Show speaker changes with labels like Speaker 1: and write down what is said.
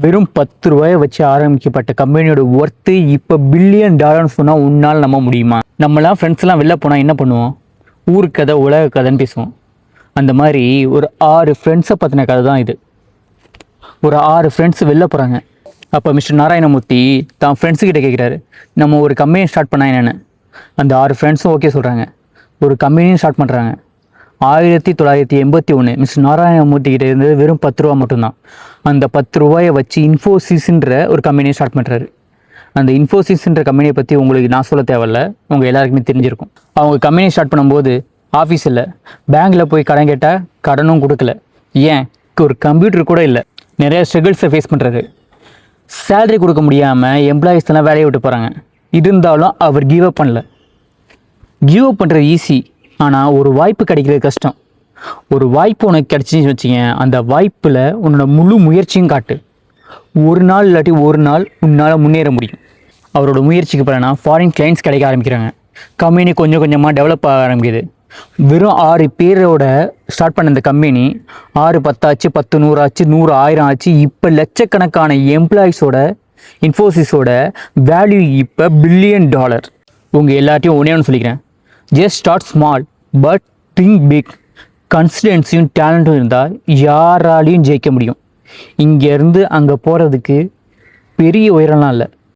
Speaker 1: வெறும் 10 ரூபாயை வச்சு ஆரம்பிக்கப்பட்ட கம்பெனியோட ஒர்த்து இப்போ பில்லியன் டாலர்னு சொன்னால் உன்னால் நம்ப முடியுமா? நம்மளாம் ஃப்ரெண்ட்ஸ்லாம் வெளில போனால் என்ன பண்ணுவோம்? ஊர் கதை உலக கதைன்னு பேசுவோம். அந்த மாதிரி ஒரு 6 ஃப்ரெண்ட்ஸை பற்றின கதை தான் இது. ஒரு 6 ஃப்ரெண்ட்ஸ் வெளில போகிறாங்க. அப்போ மிஸ்டர் நாராயணமூர்த்தி தான் ஃப்ரெண்ட்ஸுக்கிட்ட கேட்குறாரு, நம்ம ஒரு கம்பெனி ஸ்டார்ட் பண்ணால் என்னென்னு. அந்த 6 ஃப்ரெண்ட்ஸும் ஓகே சொல்கிறாங்க. ஒரு கம்பெனியும் ஸ்டார்ட் பண்ணுறாங்க. 1981 மிஸ்டர் நாராயணமூர்த்தி கிட்ட இருந்தது வெறும் 10 ரூபா மட்டும்தான். அந்த 10 ரூபாயை வச்சு இன்ஃபோசிஸ்ன்ற ஒரு கம்பெனியை ஸ்டார்ட் பண்ணுறாரு. அந்த இன்ஃபோசிஸ்ன்ற கம்பெனியை பற்றி உங்களுக்கு நான் சொல்ல தேவையில்ல, உங்கள் எல்லாருக்குமே தெரிஞ்சிருக்கும். அவங்க கம்பெனி ஸ்டார்ட் பண்ணும்போது ஆஃபீஸ் இல்லை, பேங்க்கில் போய் கடன் கேட்டால் கடனும் கொடுக்கல, ஏன் ஒரு கம்ப்யூட்டர் கூட இல்லை. நிறைய ஸ்ட்ரகிள்ஸை ஃபேஸ் பண்ணுறாரு. சேலரி கொடுக்க முடியாமல் எம்ப்ளாயீஸ் எல்லாம் வேலையை விட்டு போகிறாங்க. இருந்தாலும் அவர் கிவ் அப் பண்ணல. கிவ் அப் பண்ணுறது ஈஸி, ஆனால் ஒரு வாய்ப்பு கிடைக்கிறது கஷ்டம். ஒரு வாய்ப்பு உனக்கு கிடச்சின்னு வச்சுங்க, அந்த வாய்ப்பில் உன்னோட முழு முயற்சியும் காட்டு. ஒரு நாள் இல்லாட்டி ஒரு நாள் உன்னால் முன்னேற முடியும். அவரோட முயற்சிக்கு பலனா ஃபாரின் கிளைண்ட்ஸ் கிடைக்க ஆரம்பிக்கிறாங்க. கம்பெனி கொஞ்சம் கொஞ்சமாக டெவலப் ஆக ஆரம்பிக்குது. வெறும் 6 பேரோட ஸ்டார்ட் பண்ண இந்த கம்பெனி 6 10 ஆச்சு, 10 100 ஆச்சு, 100 1000 ஆச்சு. இப்போ லட்சக்கணக்கான எம்ப்ளாயிஸோட இன்ஃபோசிஸோட வேல்யூ இப்போ பில்லியன் டாலர். உங்கள் எல்லாத்தையும் ஒன்று சொல்லிக்கிறேன், just start small but think big. கன்சிஸ்டன்சியும் டேலண்ட்டும் இருந்தால் யாராலையும் ஜெயிக்க முடியும். இங்கேருந்து அங்கே போகிறதுக்கு பெரிய உயரம்லாம் இல்லை.